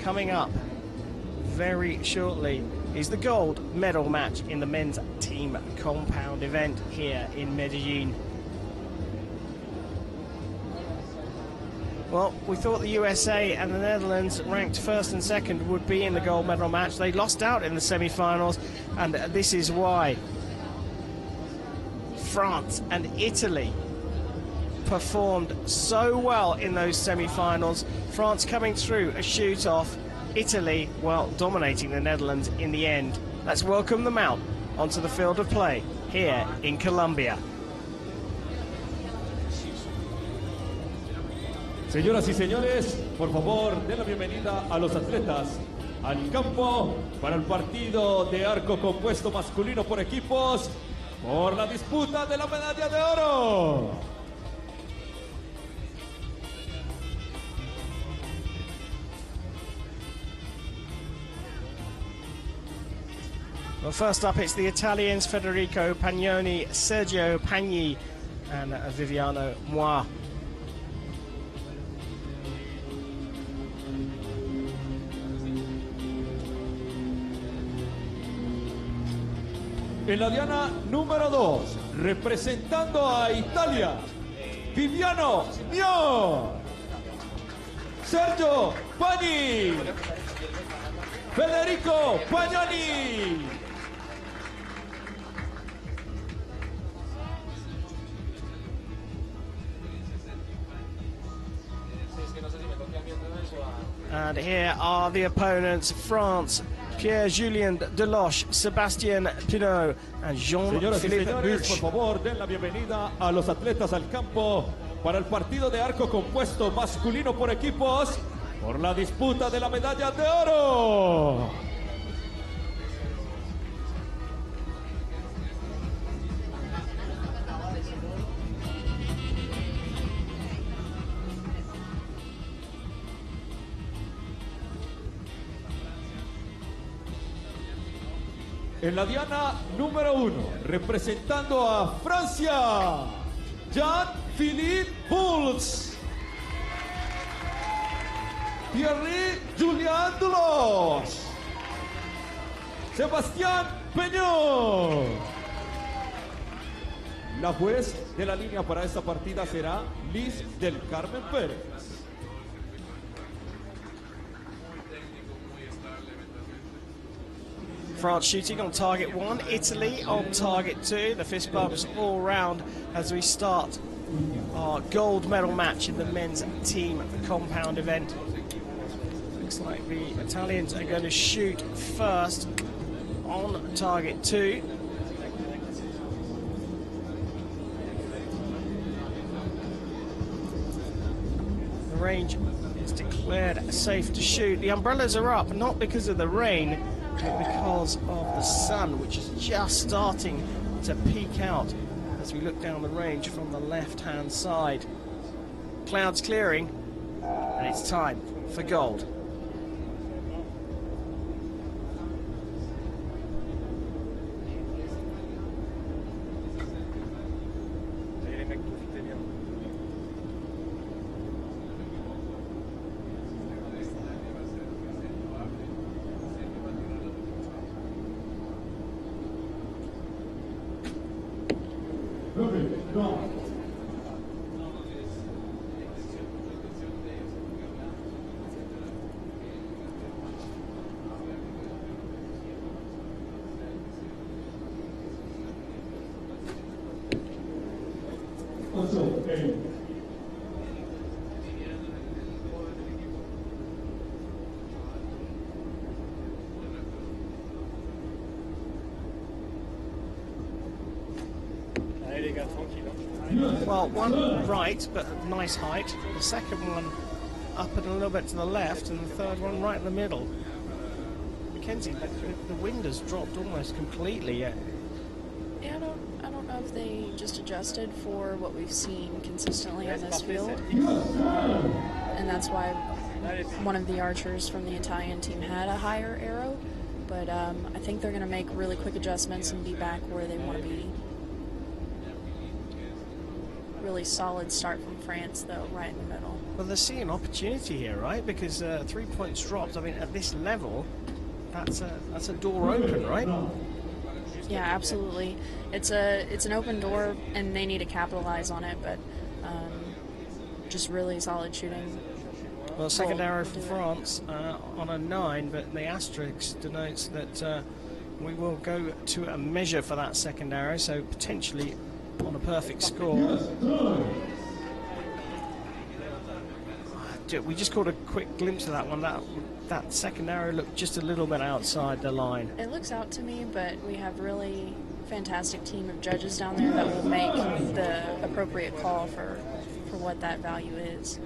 coming up very shortly is the gold medal match in the men's team compound event here in Medellin. Well, we thought the USA and the Netherlands, ranked first and second, would be in the gold medal match. They lost out in the semi-finals, and this is why. France and Italy performed so well in those semi-finals. France coming through a shoot-off. Italy, well, dominating the Netherlands in the end. Let's welcome them out onto the field of play here in Colombia. Señoras y señores, por favor, den la bienvenida a los atletas al campo para el partido de arco compuesto masculino por equipos por la disputa de la medalla de oro. Well, first up, it's the Italians, Federico Pagnoni, Sergio Pagni, and Viviano Moi. En la diana número 2, representando a Italia, Viviano Mio, Sergio Pagni, Federico Pagnoni. And here are the opponents: France, Pierre-Julien Deloche, Sébastien Pinot, and Jean-Philippe Buch. Por favor, den la bienvenida a los atletas al campo para el partido de arco compuesto masculino por equipos por la disputa de la medalla de oro. En la diana número 1, representando a Francia, Jean-Philippe Buch, Pierre-Julien Deloche, Sébastien Pinot. La juez de la línea para esta partida será Liz del Carmen Pérez. France shooting on target 1, Italy on target 2. The fist bumps all round as we start our gold medal match in the men's team compound event. Looks like the Italians are going to shoot first on target 2. The range is declared safe to shoot. The umbrellas are up, not because of the rain, but because of the sun, which is just starting to peek out as we look down the range from the left-hand side. Clouds clearing, and it's time for gold. Well, one right, but a nice height. The second one up and a little bit to the left, and the third one right in the middle. Mackenzie, the wind has dropped almost completely yet. Yeah, I don't know if they just adjusted for what we've seen consistently on this field. And that's why one of the archers from the Italian team had a higher arrow. But I think they're going to make really quick adjustments and be back where they want to be. really solid start from France, though, right in the middle. Well, they're seeing opportunity here, right? Because 3 points dropped. I mean, at this level, that's a door open, right? Yeah, absolutely. It's an open door, and they need to capitalize on it. But just really solid shooting. Well, second arrow for France on a 9, but the asterisk denotes that we will go to a measure for that second arrow, so potentially on a perfect score. We just caught a quick glimpse of that one. That second arrow looked just a little bit outside the line. It looks out to me, but we have really fantastic team of judges down there that will make the appropriate call for what that value is.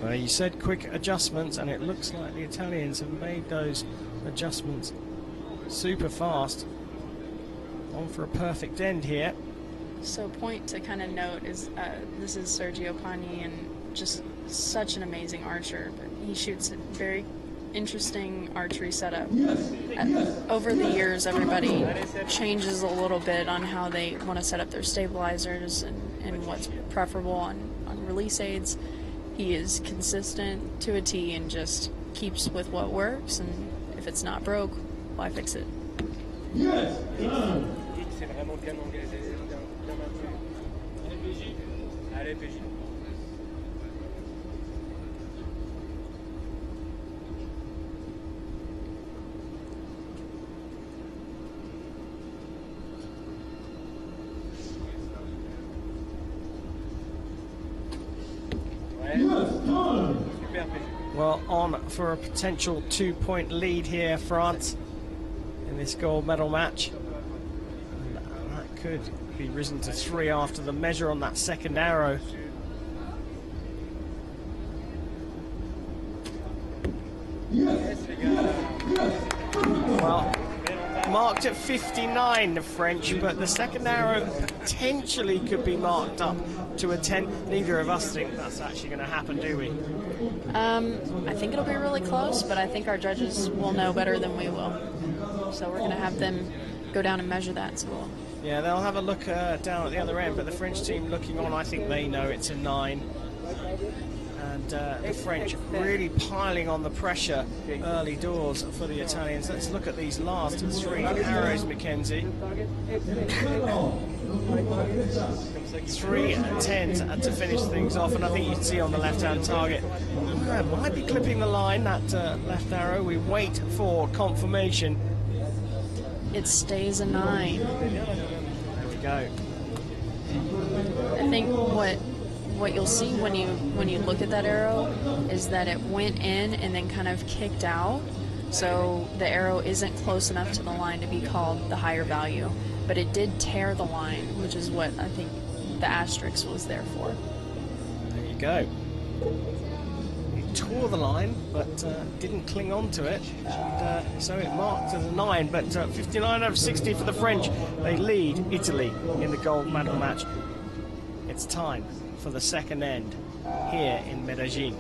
Well, you said quick adjustments, and it looks like the Italians have made those adjustments super fast. On for a perfect end here. So a point to kind of note is this is Sergio Pani, and just such an amazing archer. But he shoots a very interesting archery setup. Over the years, everybody changes a little bit on how they want to set up their stabilizers and what's preferable on release aids. He is consistent to a T and just keeps with what works, and if it's not broke, why fix it? Yes. Well, on for a potential 2-point lead here, France, in this gold medal match. And that could be risen to 3 after the measure on that second arrow. Well, marked at 59, the French, but the second arrow potentially could be marked up to a 10. Neither of us think that's actually going to happen, do we? I think it'll be really close, but I think our judges will know better than we will. So we're going to have them go down and measure that. So yeah, they'll have a look down at the other end, but the French team looking on, I think they know it's a 9. And the French really piling on the pressure early doors for the Italians. Let's look at these last 3 arrows, Mackenzie. 3 10s to finish things off, and I think you can see on the left-hand target, might be clipping the line, that left arrow. We wait for confirmation. it stays a 9. There we go. I think what you'll see when you look at that arrow is that it went in and then kind of kicked out. So the arrow isn't close enough to the line to be called the higher value, but it did tear the line, which is what I think the asterisk was there for. There you go. It tore the line, but didn't cling on to it, and so it marked as a 9, but 59 out of 60 for the French. They lead Italy in the gold medal match. It's time for the second end here in Medellin.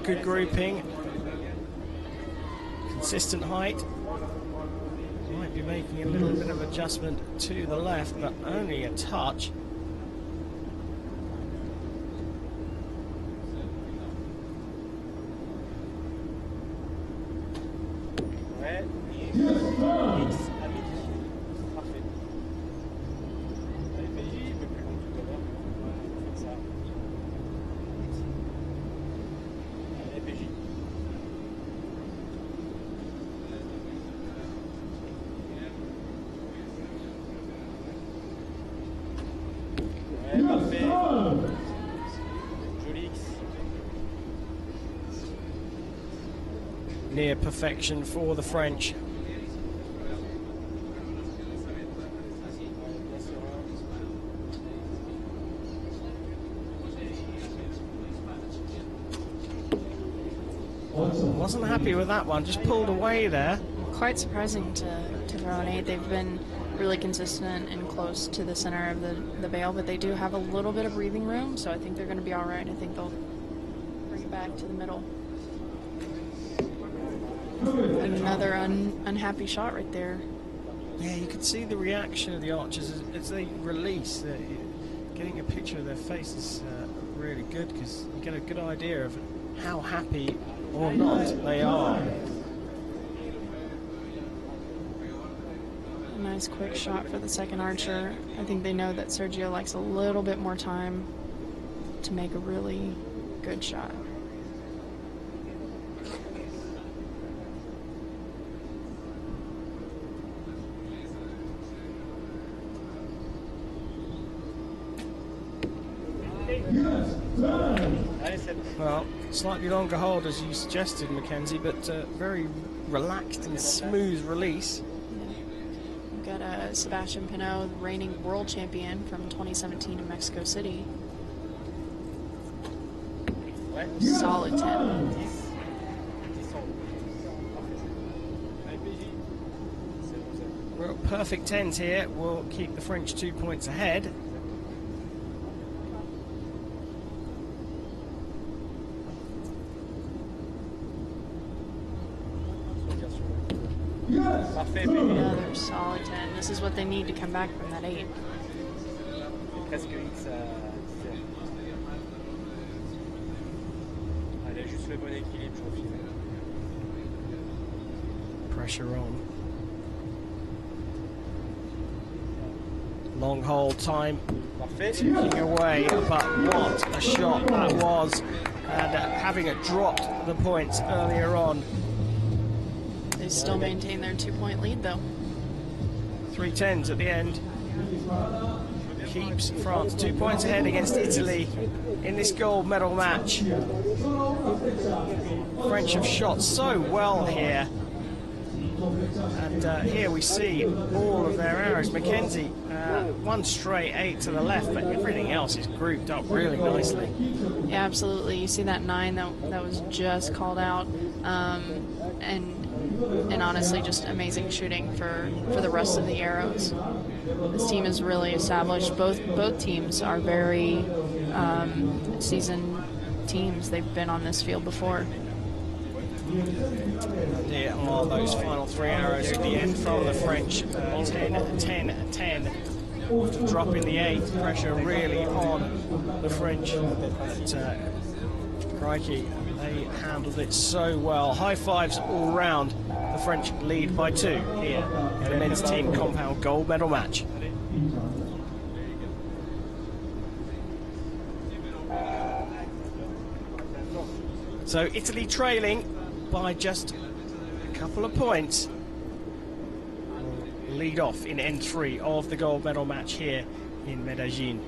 Good grouping, consistent height. Might be making a little bit of adjustment to the left, but only a touch. near perfection for the French. Wasn't happy with that one, just pulled away there. Quite surprising to throw an 8. They've been really consistent and close to the center of the bail, but they do have a little bit of breathing room, so I think they're going to be all right. I think they'll bring it back to the middle. Another unhappy shot right there. Yeah, you could see the reaction of the archers as they release. Getting a picture of their faces really good, because you get a good idea of how happy or not they are. A nice quick shot for the second archer. I think they know that Sergio likes a little bit more time to make a really good shot. Well, slightly longer hold as you suggested, Mackenzie, but very relaxed and smooth release. We've got Sebastian Pinot, reigning world champion from 2017 in Mexico City. Solid 10. We're at perfect 10s here. We'll keep the French 2 points ahead. Another solid 10. This is what they need to come back from that 8. Pressure on. Long hold time ticking away, but what a shot that was. And having it dropped the points earlier on. They still maintain their 2-point lead, though. 3 10s at the end. Keeps France 2 points ahead against Italy in this gold medal match. French have shot so well here. And here we see all of their arrows. Mackenzie, one straight 8 to the left, but everything else is grouped up really nicely. Yeah, absolutely. You see that 9 that was just called out. And honestly, just amazing shooting for the rest of the arrows. This team is really established. Both teams are very seasoned teams. They've been on this field before. There are those final 3 arrows at the end from the French. 10, 10, 10. After dropping the 8, pressure really on the French. But, crikey, they handled it so well. High fives all round. The French lead by 2 here in the men's team compound gold medal match. So Italy trailing by just a couple of points. Lead off in N3 of the gold medal match here in Medellin.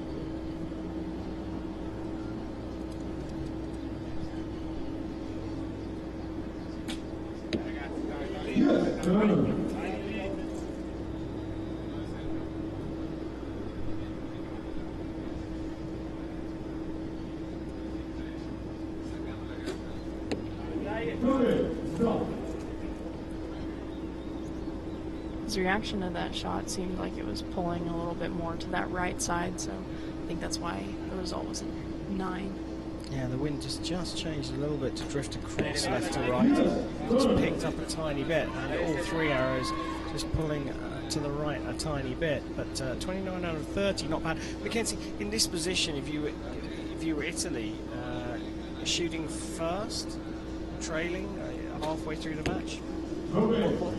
His reaction to that shot seemed like it was pulling a little bit more to that right side, so I think that's why the result was a 9. Yeah, the wind just changed a little bit to drift across left to right. Just picked up a tiny bit, and all 3 arrows just pulling to the right a tiny bit. But 29 out of 30, not bad. Mackenzie, in this position, if you were Italy, shooting first, trailing halfway through the match,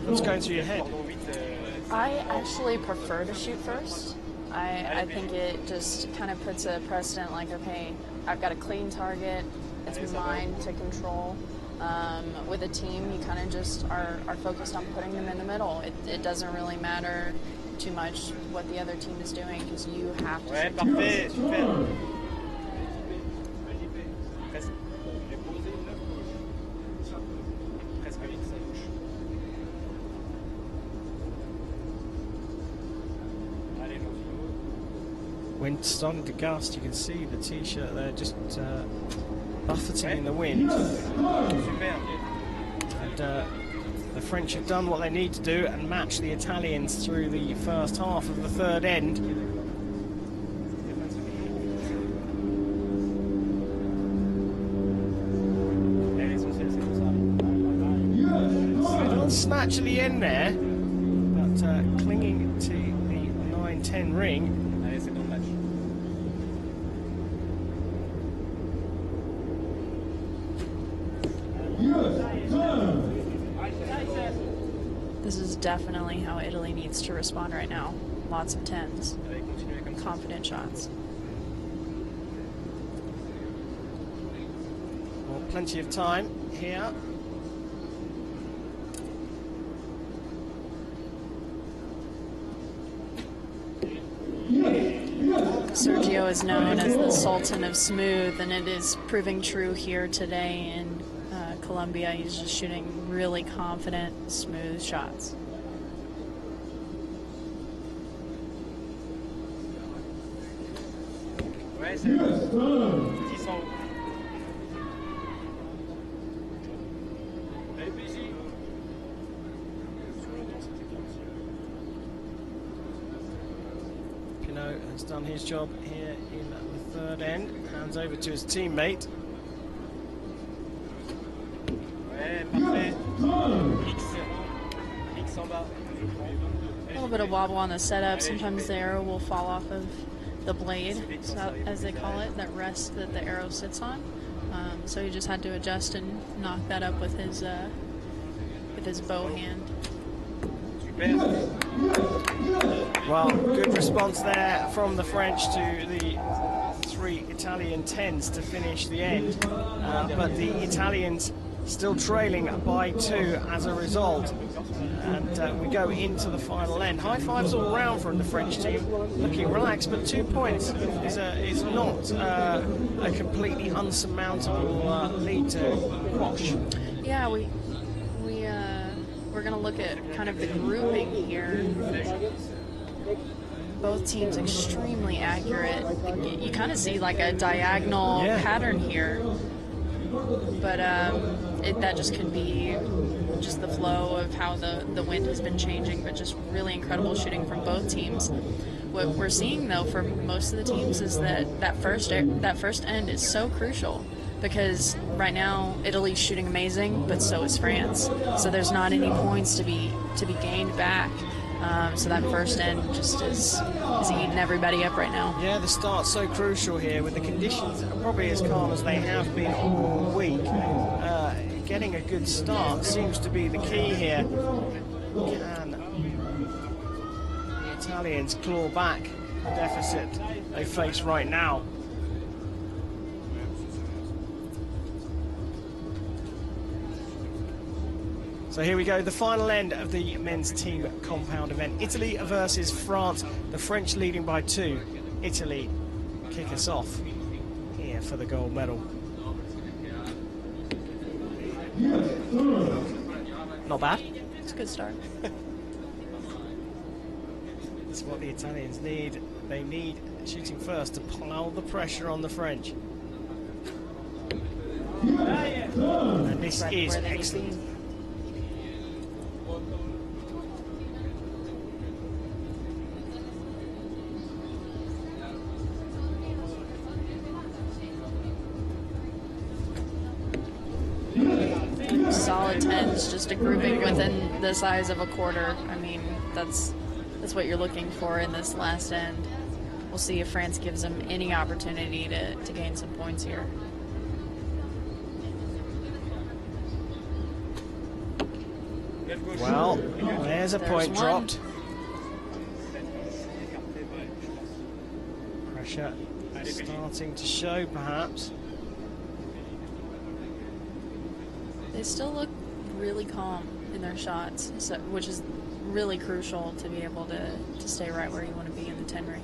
what's going through your head? I actually prefer to shoot first. I think it just kind of puts a precedent, like, okay, I've got a clean target, it's mine to control. With a team, you kind of just are focused on putting them in the middle. It doesn't really matter too much what the other team is doing, because you have to shoot. Wind starting to gust. You can see the t-shirt there just buffeting in the wind. And the French have done what they need to do and match the Italians through the first half of the third end. Little snatch at the end there, but clinging to the 9-10 ring. This is definitely how Italy needs to respond right now. Lots of 10s. Confident shots. Well, plenty of time here. Sergio is known as the Sultan of Smooth, and it is proving true here today in Colombia. He's just shooting really confident, smooth shots. Pinot has done his job here in the third end. Hands over to his teammate. A little bit of wobble on the setup. Sometimes the arrow will fall off of the blade, so, as they call it, that rest that the arrow sits on. So he just had to adjust and knock that up with his bow hand. Well, good response there from the French to the 3 Italian 10s to finish the end. But the Italians still trailing by 2 as a result. And we go into the final end. High fives all round from the French team, looking relaxed, but 2 points is not a completely unsurmountable lead to quash. Yeah, we're going to look at kind of the grouping here. Both teams extremely accurate. You kind of see like a diagonal pattern here, but that just could be just the flow of how the wind has been changing, but just really incredible shooting from both teams. What we're seeing though for most of the teams is that first end is so crucial, because right now Italy's shooting amazing, but so is France. So there's not any points to be gained back. So that first end just is eating everybody up right now. Yeah, the start's so crucial here, with the conditions probably as calm as they have been all week. Getting a good start seems to be the key here. Can the Italians claw back the deficit they face right now? So here we go, the final end of the men's team compound event. Italy versus France, the French leading by 2. Italy kick us off here for the gold medal. Not bad. It's a good start. It's what the Italians need. They need shooting first to pile the pressure on the French. And this is excellent. Solid 10s, just a grouping within the size of a quarter. I mean, that's what you're looking for in this last end. We'll see if France gives them any opportunity to gain some points here. Well, there's a point dropped. Pressure starting to show, perhaps. They still look really calm in their shots, which is really crucial to be able to stay right where you want to be in the 10 ring.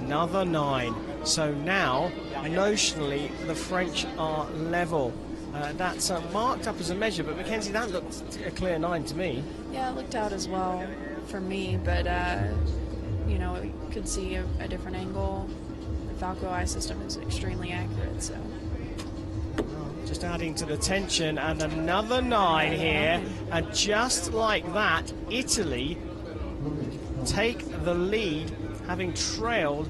Another 9. So now, notionally, the French are level. That's marked up as a measure, but Mackenzie, that looked a clear 9 to me. Yeah, it looked out as well for me, but you know, know, we could see a different angle. The Falco eye system is extremely accurate, so. Just adding to the tension, and another 9 here, and just like that, Italy take the lead, having trailed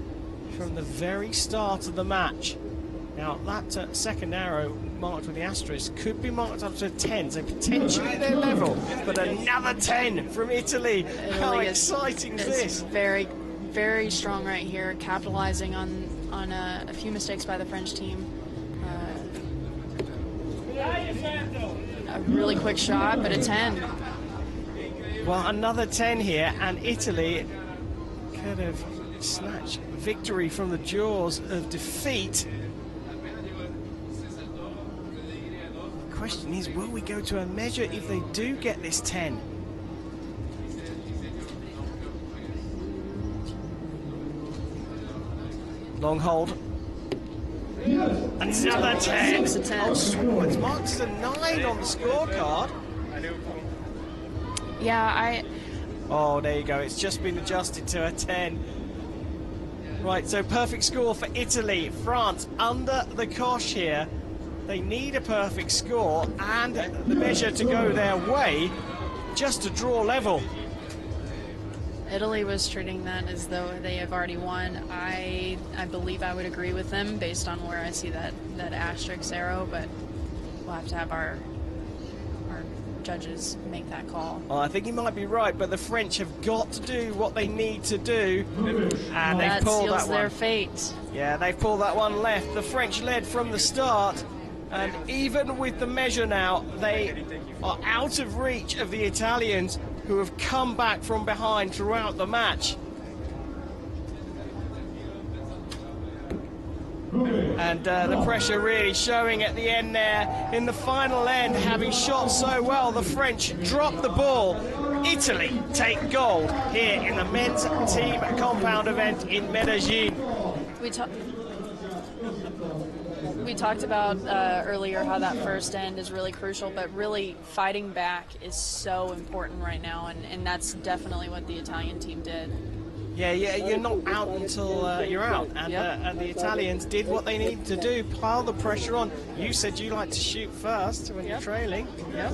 from the very start of the match. Now that second arrow marked with the asterisk could be marked up to a 10, so potentially they're level, but another 10 from Italy. How exciting is this? Very, very strong right here, capitalizing on a few mistakes by the French team. A really quick shot, but a 10. Well, another 10 here, and Italy could have snatched victory from the jaws of defeat. The question is, will we go to a measure if they do get this 10? Long hold. Another 10. It's a 10. Oh, it's marked as a 9 on the scorecard. Yeah, Oh, there you go. It's just been adjusted to a 10. Right, so perfect score for Italy. France under the cosh here. They need a perfect score and the measure to go their way just to draw level. Italy was treating that as though they have already won. I believe I would agree with them based on where I see that asterisk arrow, but we'll have to have our judges make that call. Well, I think you might be right, but the French have got to do what they need to do, and they've pulled that seals one. their fate. Yeah, they've pulled that one left. The French led from the start, and even with the measure now, they are out of reach of the Italians, who have come back from behind throughout the match. And the pressure really showing at the end there. In the final end, having shot so well, the French drop the ball. Italy take gold here in the men's team compound event in Medellin. We talked about earlier how that first end is really crucial, but really fighting back is so important right now, and that's definitely what the Italian team did. Yeah, you're not out until you're out, and the Italians did what they needed to do, pile the pressure on. You said you like to shoot first when you're trailing. Yep,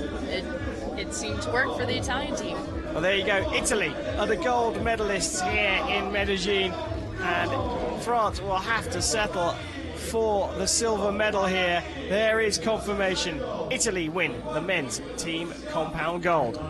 it seemed to work for the Italian team. Well, there you go. Italy are the gold medalists here in Medellin, and France will have to settle for the silver medal here. There is confirmation. Italy win the men's team compound gold.